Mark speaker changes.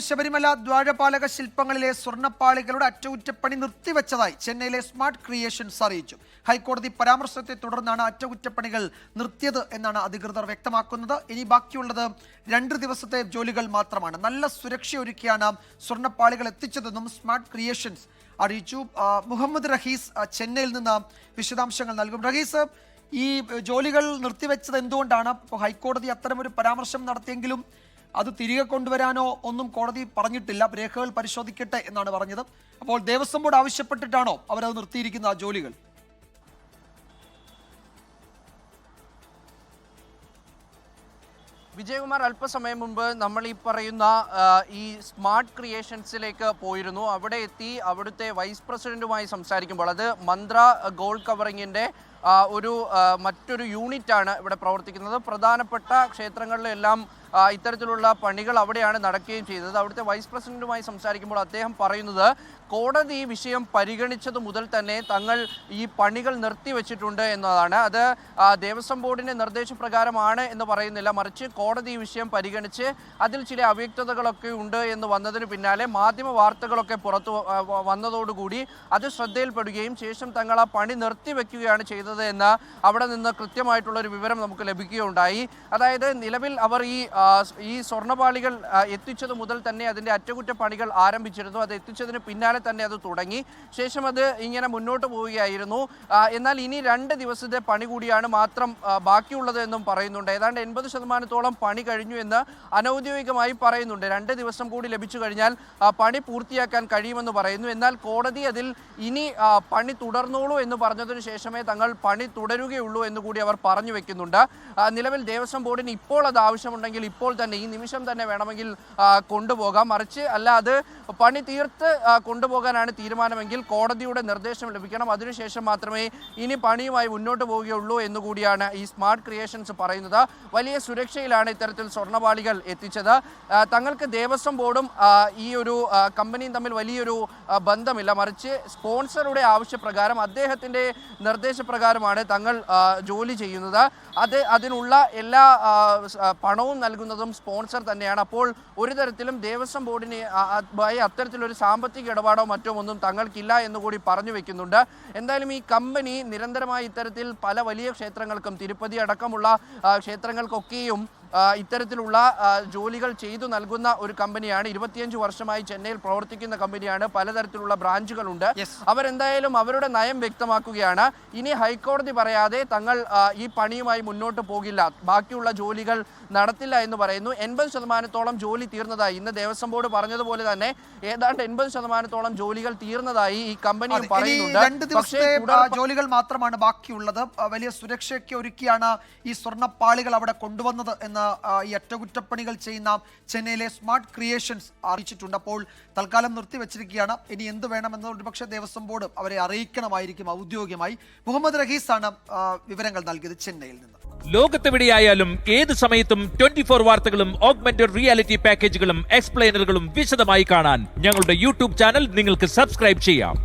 Speaker 1: ശബരിമല ദ്വാരപാലക ശില്പങ്ങളിലെ സ്വർണ്ണപ്പാളികളുടെ അറ്റകുറ്റപ്പണി നിർത്തിവെച്ചതായി ചെന്നൈയിലെ smart creations അറിയിച്ചു. ഹൈക്കോടതി പരാമർശത്തെ തുടർന്നാണ് അറ്റകുറ്റപ്പണികൾ നിർത്തിയത് എന്നാണ് അധികൃതർ വ്യക്തമാക്കുന്നത്. ഇനി ബാക്കിയുള്ളത് 2 ദിവസത്തെ ജോലികൾ മാത്രമാണ്. നല്ല സുരക്ഷയൊരുക്കിയാണ് സ്വർണ്ണപ്പാളികൾ എത്തിച്ചതെന്നും സ്മാർട്ട് ക്രിയേഷൻസ് അറിയിച്ചു. മുഹമ്മദ് റഹീസ് ചെന്നൈയിൽ നിന്ന് വിശദാംശങ്ങൾ നൽകും. റഹീസ്, ഈ ജോലികൾ നിർത്തിവെച്ചത് എന്തുകൊണ്ടാണ്? ഇപ്പോൾ ഹൈക്കോടതി അത്തരമൊരു പരാമർശം നടത്തിയെങ്കിലും അത് തിരികെ കൊണ്ടുവരാനോ ഒന്നും കോടതി പറഞ്ഞിട്ടില്ല. രേഖകൾ പരിശോധിക്കട്ടെ എന്നാണ് പറഞ്ഞത്. അപ്പോൾ ദേവസ്വം ബോർഡ് ആവശ്യപ്പെട്ടിട്ടാണോ അവരത് നിർത്തിയിരിക്കുന്ന ആ ജോലികൾ?
Speaker 2: വിജയകുമാർ, അല്പസമയം മുമ്പ് നമ്മൾ ഈ പറയുന്ന ഈ സ്മാർട്ട് ക്രിയേഷൻസിലേക്ക് പോയിരുന്നു. അവിടെ എത്തി അവിടുത്തെ വൈസ് പ്രസിഡന്റുമായി സംസാരിക്കുമ്പോൾ, അത് മന്ത്ര ഗോൾഡ് കവറിങ്ങിൻ്റെ മറ്റൊരു യൂണിറ്റാണ് ഇവിടെ പ്രവർത്തിക്കുന്നത്. പ്രധാനപ്പെട്ട ക്ഷേത്രങ്ങളിലെല്ലാം ഇത്തരത്തിലുള്ള പണികൾ അവിടെയാണ് നടക്കുകയും ചെയ്തത്. അവിടുത്തെ വൈസ് പ്രസിഡന്റുമായി സംസാരിക്കുമ്പോൾ അദ്ദേഹം പറയുന്നത്, കോടതി ഈ വിഷയം പരിഗണിച്ചത് മുതൽ തന്നെ തങ്ങൾ ഈ പണികൾ നിർത്തിവെച്ചിട്ടുണ്ട് എന്നതാണ്. അത് ദേവസ്വം ബോർഡിൻ്റെ നിർദ്ദേശപ്രകാരമാണ് എന്ന് പറയുന്നില്ല, മറിച്ച് കോടതി ഈ വിഷയം പരിഗണിച്ച് അതിൽ ചില അവ്യക്തതകളൊക്കെ ഉണ്ട് എന്ന് വന്നതിന് പിന്നാലെ മാധ്യമ വാർത്തകളൊക്കെ പുറത്തു വന്നതോടുകൂടി അത് ശ്രദ്ധയിൽപ്പെടുകയും ശേഷം തങ്ങൾ ആ പണി നിർത്തിവെക്കുകയാണ് ചെയ്തത് എന്ന് അവിടെ നിന്ന് കൃത്യമായിട്ടുള്ളൊരു വിവരം നമുക്ക് ലഭിക്കുകയുണ്ടായി. അതായത് നിലവിൽ അവർ ഈ സ്വർണ്ണപാളികൾ എത്തിച്ചത് മുതൽ തന്നെ അതിൻ്റെ അറ്റകുറ്റപ്പണികൾ ആരംഭിച്ചിരുന്നു. അത് എത്തിച്ചതിന് പിന്നാലെ തന്നെ അത് തുടങ്ങി. ശേഷം അത് ഇങ്ങനെ മുന്നോട്ട് പോവുകയായിരുന്നു. എന്നാൽ ഇനി 2 ദിവസത്തെ പണി കൂടിയാണ് മാത്രം ബാക്കിയുള്ളത് എന്നും പറയുന്നുണ്ട്. ഏതാണ്ട് 80% പണി കഴിഞ്ഞു എന്ന് അനൗദ്യോഗികമായി പറയുന്നുണ്ട്. 2 ദിവസം കൂടി ലഭിച്ചു കഴിഞ്ഞാൽ പണി പൂർത്തിയാക്കാൻ കഴിയുമെന്ന് പറയുന്നു. എന്നാൽ കോടതി അതിൽ ഇനി പണി തുടർന്നോളൂ എന്ന് പറഞ്ഞതിന് ശേഷമേ തങ്ങൾ പണി തുടരുകയുള്ളൂ എന്ന് കൂടി അവർ പറഞ്ഞു വെക്കുന്നുണ്ട്. നിലവിൽ ദേവസ്വം ബോർഡിന് ഇപ്പോൾ അത് ആവശ്യമുണ്ടെങ്കിൽ ഇപ്പോൾ തന്നെ ഈ നിമിഷം തന്നെ വേണമെങ്കിൽ കൊണ്ടുപോകാം. മറിച്ച് അല്ല, അത് പണി തീർത്ത് കൊണ്ടുപോകാനാണ് തീരുമാനമെങ്കിൽ കോടതിയുടെ നിർദ്ദേശം ലഭിക്കണം. അതിനുശേഷം മാത്രമേ ഇനി പണിയുമായി മുന്നോട്ട് പോവുകയുള്ളൂ എന്നുകൂടിയാണ് ഈ സ്മാർട്ട് ക്രിയേഷൻസ് പറയുന്നത്. വലിയ സുരക്ഷയിലാണ് ഇത്തരത്തിൽ സ്വർണ്ണപാളികൾ എത്തിച്ചത്. തങ്ങൾക്ക് ദേവസ്വം ബോർഡും ഈ ഒരു കമ്പനിയും തമ്മിൽ വലിയൊരു ബന്ധമില്ല, മറിച്ച് സ്പോൺസറുടെ ആവശ്യപ്രകാരം അദ്ദേഹത്തിൻ്റെ നിർദ്ദേശപ്രകാരമാണ് തങ്ങൾ ജോലി ചെയ്യുന്നത്. അതിനുള്ള എല്ലാ പണവും നൽകുന്നതും സ്പോൺസർ തന്നെയാണ്. അപ്പോൾ ഒരു തരത്തിലും ദേവസ്വം ബോർഡിന് അത്തരത്തിലൊരു സാമ്പത്തിക ഇടപാടോ മറ്റോ ഒന്നും തങ്ങൾക്കില്ല എന്നുകൂടി പറഞ്ഞു വെക്കുന്നുണ്ട്. എന്തായാലും ഈ കമ്പനി നിരന്തരമായി ഇത്തരത്തിൽ പല വലിയ ക്ഷേത്രങ്ങൾക്കും, തിരുപ്പതി അടക്കമുള്ള ക്ഷേത്രങ്ങൾക്കൊക്കെയും ഇത്തരത്തിലുള്ള ജോലികൾ ചെയ്തു നൽകുന്ന ഒരു കമ്പനിയാണ്. 25 വർഷമായി ചെന്നൈയിൽ പ്രവർത്തിക്കുന്ന കമ്പനിയാണ്. പലതരത്തിലുള്ള ബ്രാഞ്ചുകളുണ്ട്. അവരെന്തായാലും അവരുടെ നയം വ്യക്തമാക്കുകയാണ്. ഇനി ഹൈക്കോടതി പറയാതെ തങ്ങൾ ഈ പണിയുമായി മുന്നോട്ട് പോകില്ല, ബാക്കിയുള്ള ജോലികൾ നടത്തില്ല എന്ന് പറയുന്നു. 80% ജോലി തീർന്നതായി ഇന്ന് ദേവസ്വം ബോർഡ് പറഞ്ഞതുപോലെ തന്നെ ഏതാണ്ട് 80% ജോലികൾ തീർന്നതായി ഈ കമ്പനിയും പറയുന്നുണ്ട്.
Speaker 1: 2 ദിവസത്തെ ജോലികൾ മാത്രമാണ് ബാക്കിയുള്ളത്. വലിയ സുരക്ഷയൊക്കെ ഒരുക്കിയാണ് ഈ സ്വർണ്ണപ്പാളികൾ അവിടെ കൊണ്ടുവന്നത് എന്ന് ഈ അറ്റകുറ്റപ്പണികൾ ചെയ്യുന്ന ചെന്നൈയിലെ സ്മാർട്ട് ക്രിയേഷൻസ് അറിയിച്ചിട്ടുണ്ട്. അപ്പോൾ തൽക്കാലം നിർത്തിവെച്ചിരിക്കുകയാണ്. ഇനി എന്ത് വേണമെന്ന് ഒരുപക്ഷെ ദേവസ്വം ബോർഡ് അവരെ അറിയിക്കണമായിരിക്കും ഔദ്യോഗികമായി. മുഹമ്മദ് റഹീസാണ് വിവരങ്ങൾ നൽകിയത് ചെന്നൈയിൽ നിന്ന്.
Speaker 3: ലോകത്തെവിടെയായാലും ഏത് സമയത്തും 24 വാർത്തകളും ഓഗ്മെന്റഡ് റിയാലിറ്റി പാക്കേജുകളും എക്സ്പ്ലെയിനറുകളും വിശദമായി കാണാൻ ഞങ്ങളുടെ യൂട്യൂബ് ചാനൽ നിങ്ങൾക്ക് സബ്സ്ക്രൈബ് ചെയ്യാം.